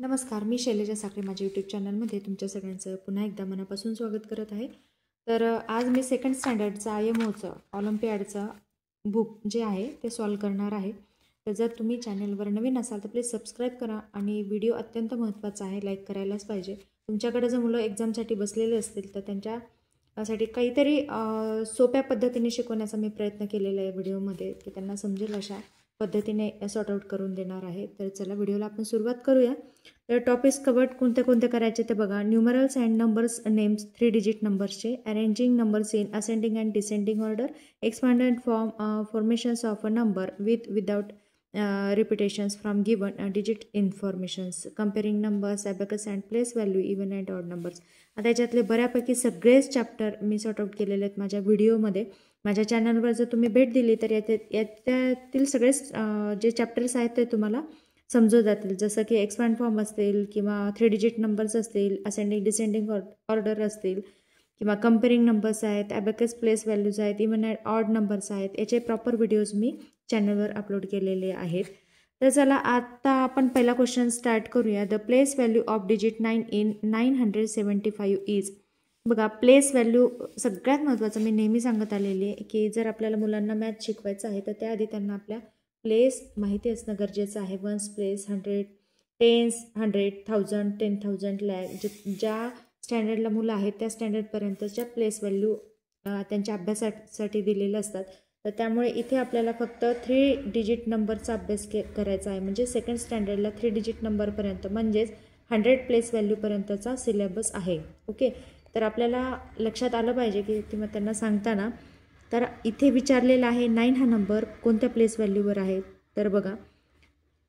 नमस्कार, मी शैलजा साखरे माझ्या यूट्यूब चॅनलमध्ये तुमच्या सगळ्यांचं पुन्हा एकदा मनापासून स्वागत करत आहे. तर आज मी सेकंड स्टँडर्डचा IMOचं ऑलिम्पियाडचा बुक जे आहे ते सॉल्व करणार आहे. तर जर तुम्ही चॅनलवर नवीन असाल तर प्लीज सबस्क्राईब करा आणि व्हिडिओ अत्यंत महत्त्वाचा आहे, लाईक करायलाच पाहिजे. तुमच्याकडे जर मुलं एक्झामसाठी बसलेले असतील तर त्यांच्यासाठी काहीतरी सोप्या पद्धतीने शिकवण्याचा मी प्रयत्न केलेला आहे व्हिडिओमध्ये, की त्यांना समजेल अशा पद्धतीने सॉर्ट आउट करून देणार आहे. तर चला व्हिडिओला आपण सुरुवात करूया. तर टॉपिक्स कवर्ड कोणते करायचे ते बघा. न्यूमरल्स अँड नंबर्स नेम्स 3 डिजिट नंबर्सचे, arranging numbers in ascending and descending order, expanded formations of a number without repetitions from given digit informations, comparing numbers, abacus and place value even and odd numbers. आता याच्यातले बऱ्यापैकी सगळेच chapter मी sort out केलेले आहेत माझ्या व्हिडिओमध्ये. माझ्या चॅनलवर जर तुम्ही भेट दिली तर याच्यातील सगळेच जे चॅप्टर्स आहेत ते तुम्हाला समजून जातील. जसं की एक्सपांड फॉर्म असतील किंवा 3 डिजिट नंबर्स असतील, असेंडिंग डिसेंडिंग ऑर्डर असतील किंवा कम्पेअरिंग नंबर्स आहेत, ॲबॅकस प्लेस व्हॅल्यूज आहेत, इवन अँड ऑड नंबर्स आहेत. याचे प्रॉपर व्हिडिओज मी चॅनलवर अपलोड केलेले आहेत. तर चला आता आपण पहिला क्वेश्चन स्टार्ट करूया. The place value of digit 9 in 975 is. बघा, प्लेस व्हॅल्यू सगळ्यात महत्त्वाचं मी नेहमी सांगत आलेली आहे की जर आपल्याला मुलांना मॅथ शिकवायचं आहे तर त्याआधी त्यांना आपल्या प्लेस माहिती असणं गरजेचं आहे. Ones place, 100, tens, 100, 1000, 10,000, lakh. ज्या स्टँडर्डला मुलं आहेत त्या स्टँडर्डपर्यंतच्या प्लेस व्हॅल्यू त्यांच्या अभ्यासासाठी दिलेल्या असतात. तर त्यामुळे इथे आपल्याला फक्त 3 डिजिट नंबरचा अभ्यास करायचा आहे. म्हणजे सेकंड स्टँडर्डला 3 डिजिट नंबरपर्यंत म्हणजेच 100 प्लेस व्हॅल्यूपर्यंतचा सिलेबस आहे. ओके, तर आपल्याला लक्षात आलं पाहिजे की किंवा त्यांना सांगताना तर इथे विचारलेला आहे 9 हा नंबर कोणत्या प्लेस व्हॅल्यूवर आहे. तर बघा,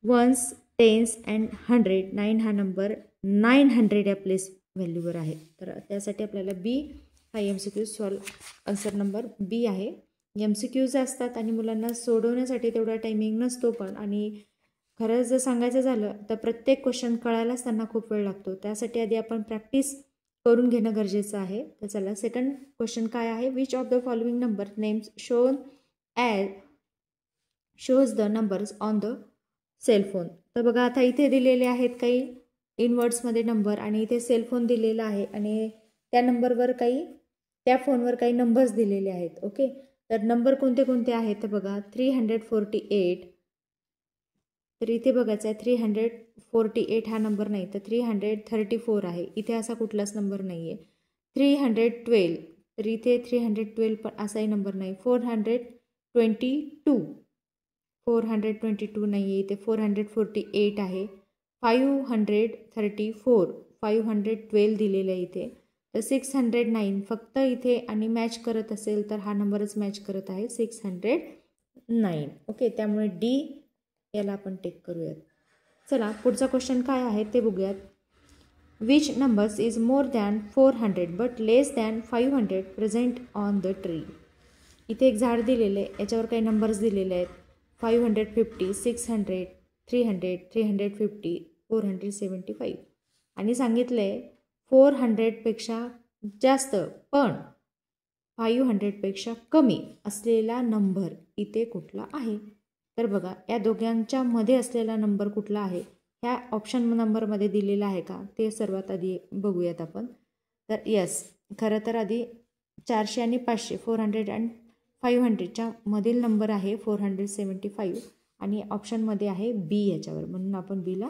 वन्स, टेन्स अँड 100, 9 हा नंबर 900 या प्लेस व्हॅल्यूवर आहे. तर त्यासाठी आपल्याला बी हा MCQ आन्सर नंबर बी आहे. MCQज असतात आणि मुलांना सोडवण्यासाठी तेवढा टायमिंग नसतो पण, आणि खरं जर सांगायचं झालं तर प्रत्येक क्वेश्चन कळायलाच त्यांना खूप वेळ लागतो. त्यासाठी आधी आपण प्रॅक्टिस करून घेणं गरजेचं आहे. तर चला सेकंड क्वेश्चन काय आहे. Which of the following number names shows the numbers on the cellphone. तर बघा, आता इथे दिलेले आहेत काही इनवर्ड्समध्ये नंबर आणि इथे सेलफोन दिलेला आहे आणि त्या नंबरवर त्या फोनवर काही नंबर्स दिलेले आहेत. ओके, तर नंबर कोणते आहेत तर बघा 348. तर इथे बघायचं आहे 348 हा नंबर नाही तर 334 आहे. इथे असा कुठलाच नंबर नाही आहे. 312, तर इथे 312 पण असाही नंबर नाही. 422 नाही आहे इथे. 448 आहे. 534, 512 दिलेलं आहे इथे. तर 609 फक्त इथे आणि मॅच करत असेल तर हा नंबरच मॅच करत आहे 609. ओके, त्यामुळे डी याला आपण टेक करूयात. चला पुढचा क्वेश्चन काय आहे ते बघूयात. Which numbers is more than 400 but less than 500 present on the tree. इथे एक झाड दिलेलं आहे, याच्यावर काही नंबर्स दिलेले आहेत. 550, 600, 300, 350, 475 आणि सांगितलं आहे 400पेक्षा जास्त पण 500पेक्षा कमी असलेला नंबर इथे कुठला आहे. तर बघा, या दोघांच्या मध्ये असलेला नंबर कुठला आहे ह्या ऑप्शन नंबरमध्ये दिलेला आहे का ते सर्वात आधी बघूयात आपण. तर यस, खरं तर आधी 400 आणि 500, 400 अँड 500च्या मधील नंबर आहे 475 आणि ऑप्शनमध्ये आहे बी याच्यावर, म्हणून आपण बीला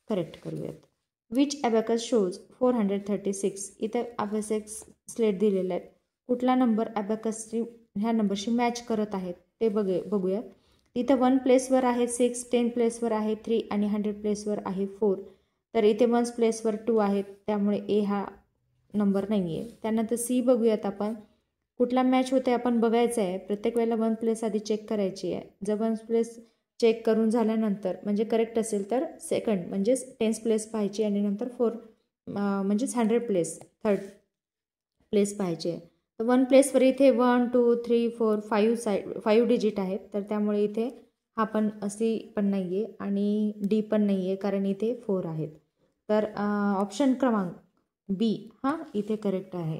करेक्ट करूयात. Which abacus shows 436. इथं ॲबॅकस स्लेट दिलेले आहेत. कुठला नंबर ॲबॅकसची ह्या नंबरशी मॅच करत आहेत ते बघूयात. इथं 1 प्लेसवर आहे 6, 10 प्लेसवर आहे 3 आणि 100 प्लेसवर आहे 4. तर इथे 1 प्लेसवर 2 आहेत, त्यामुळे ए हा नंबर नाही आहे. त्यानंतर सी बघूयात आपण. कुठला मॅच होते आपण बघायचं आहे. प्रत्येक वेळेला 1 प्लेस आधी चेक करायची आहे. जर 1 प्लेस चेक करून झाल्यानंतर म्हणजे करेक्ट असेल तर सेकंड म्हणजेच 10th प्लेस पाहायची आणि नंतर 4 म्हणजेच 100 प्लेस थर्ड प्लेस पाहायची आहे. तर 1 प्लेसवर इथे 1, 2, 3, 4, 5 डिजिट आहेत. तर त्यामुळे इथे हा पण सी पण नाही आहे आणि डी पण नाही आहे कारण इथे 4 आहेत. तर ऑप्शन क्रमांक बी हा इथे करेक्ट आहे.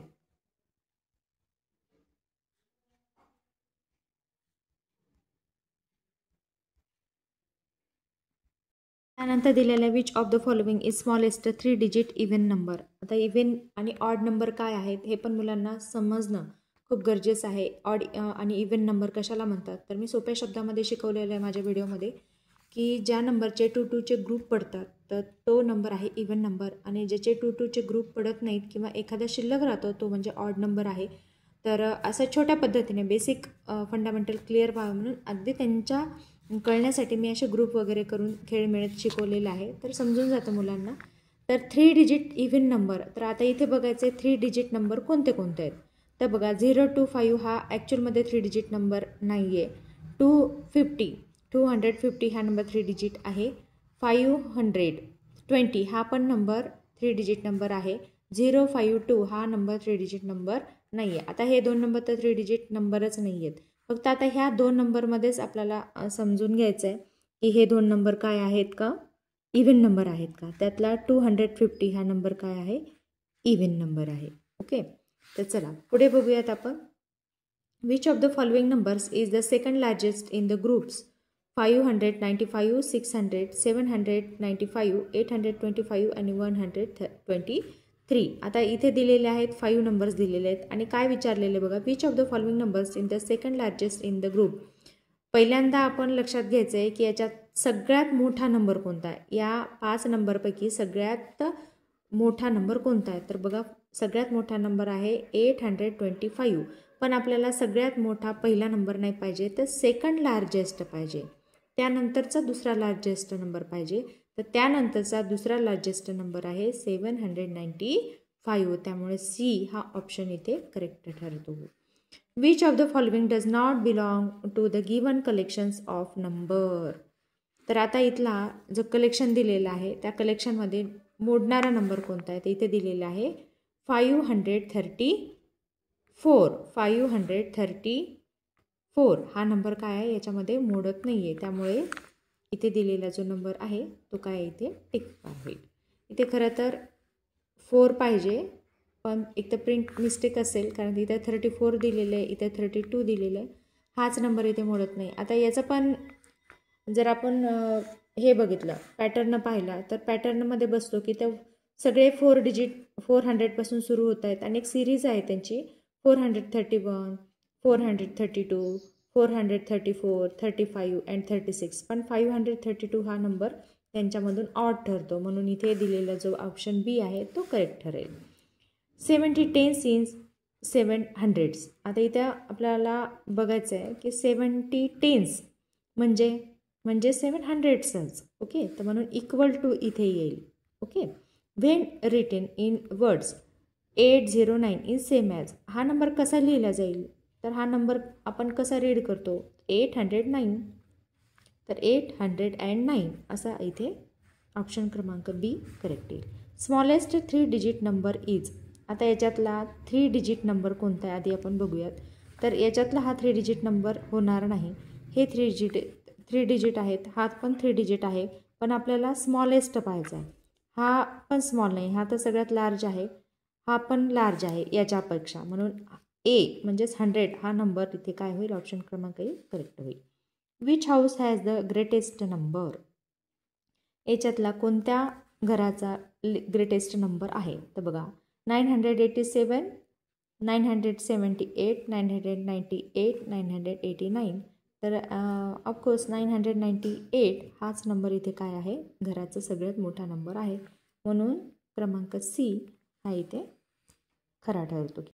त्यानंतर दिलेलं आहे which of the following is smallest 3 digit even number. आता इव्हन आणि ऑड नंबर काय आहेत हे पण मुलांना समजणं खूप गरजेचं आहे. ऑड आणि इव्हन नंबर कशाला म्हणतात, तर मी सोप्या शब्दामध्ये शिकवलेलं आहे माझ्या व्हिडिओमध्ये की ज्या नंबरचे 2-2चे ग्रुप पडतात तर तो नंबर आहे इव्हन नंबर, आणि ज्याचे 2-2चे ग्रुप पडत नाहीत किंवा एखादा शिल्लक राहतो तो म्हणजे ऑड नंबर आहे. तर असं छोट्या पद्धतीने बेसिक फंडामेंटल क्लिअर व्हावं म्हणून अगदी त्यांच्या कळण्यासाठी मी असे ग्रुप वगैरे करून खेळमेळत शिकवलेलं आहे, तर समजून जातं मुलांना. तर 3 डिजिट इव्हन नंबर, तर आता इथे बघायचं आहे 3 डिजिट नंबर कोणते कोणते आहेत. तर बघा 0 to 5 हा ॲक्च्युअलमध्ये 3 डिजिट नंबर नाही आहे. 250 हा नंबर 3 डिजिट आहे. 520 हा पण नंबर 3 डिजिट नंबर आहे. 052 हा नंबर 3 डिजिट नंबर नाही आहे. आता हे दोन नंबर तर 3 डिजिट नंबरच नाही आहेत. फक्त आता ह्या दोन नंबरमध्येच आपल्याला समजून घ्यायचं आहे की हे दोन नंबर काय आहेत का, इव्हन नंबर आहेत का. त्यातला 250 हा नंबर काय आहे, इव्हन नंबर आहे. ओके, तर चला पुढे बघूयात आपण. Which of the following numbers is the second largest in the groups 595, 600, 795, 825 आणि 123. आता इथे दिलेले आहेत 5 नंबर्स दिलेले आहेत आणि काय विचारलेले बघा, which of the following numbers in the second largest in the group. पहिल्यांदा आपण लक्षात घ्यायचं आहे की याच्यात सगळ्यात मोठा नंबर कोणता आहे. या 5 नंबरपैकी सगळ्यात मोठा नंबर कोणता आहे, तर बघा सगळ्यात मोठा नंबर आहे 825. पण आपल्याला सगळ्यात मोठा पहिला नंबर नाही पाहिजे, तर सेकंड लार्जेस्ट पाहिजे. त्यानंतरचा दुसरा लार्जेस्ट नंबर पाहिजे, तर त्यानंतरचा दुसरा लार्जेस्ट नंबर आहे 795. त्यामुळे सी हा ऑप्शन इथे करेक्ट ठरतो. Which of the following does not belong to the given collections of number. तर आता इथला जो कलेक्शन दिलेला आहे त्या कलेक्शनमध्ये मोडणारा नंबर कोणता आहे, तर इथे दिलेला आहे 534. 534 हा नंबर काय आहे, याच्यामध्ये मोडत नाही आहे. त्यामुळे इथे दिलेला जो नंबर आहे तो काय इथे टिक होईल. इथे खरं तर 4 पाहिजे, पण एक तर प्रिंट मिस्टेक असेल कारण इथे 34 दिलेलं आहे, इथे 32 दिलेलं आहे. हाच नंबर इथे मोडत नाही. आता याचं पण जर आपण हे बघितलं पॅटर्न पाहिला तर पॅटर्नमध्ये बसतो की ते सगळे 4 डिजिट 400पासून सुरू होत आहेत आणि एक सिरीज आहे त्यांची 431, 432, 434, 35 अँड 36. पण 532 हा नंबर त्यांच्यामधून ऑड ठरतो, म्हणून इथे दिलेला जो ऑप्शन बी आहे तो करेक्ट ठरेल. 70 टेन्स इन 700. आता इथे आपल्याला बघायचं आहे की 70 टेन्स म्हणजे 700च. ओके, तर म्हणून इक्वल टू इथे येईल. Okay, when written in words 809 in same as. हा नंबर कसा लिहिला जाईल, तर हा नंबर आपण कसा रीड करतो 809, तर 809 असा इथे ऑप्शन क्रमांक बी करेक्ट येईल. Smallest 3 digit number is. आता याच्यातला 3 डिजिट नंबर कोणता आहे आधी आपण बघूयात. तर याच्यातला हा 3 डिजिट नंबर होणार नाही. हे 3 डिजिट आहेत, हा पण 3 डिजिट आहे, पण आपल्याला स्मॉलेस्ट पाहायचा आहे. हा पण स्मॉल नाही, हा तर सगळ्यात लार्ज आहे, हा पण लार्ज आहे याच्यापेक्षा, म्हणून ए म्हणजेच 100 हा नंबर इथे काय होईल, ऑप्शन क्रमांक ए करेक्ट होईल. Which house has the greatest number. याच्यातला कोणत्या घराचा ग्रेटेस्ट नंबर आहे, तर बघा 987, 978, 998, 989. तर ऑफकोर्स 998 हाच नंबर इथे काय आहे, घराचा सगळ्यात मोठा नंबर आहे, म्हणून क्रमांक सी हा इथे खरा ठरतो.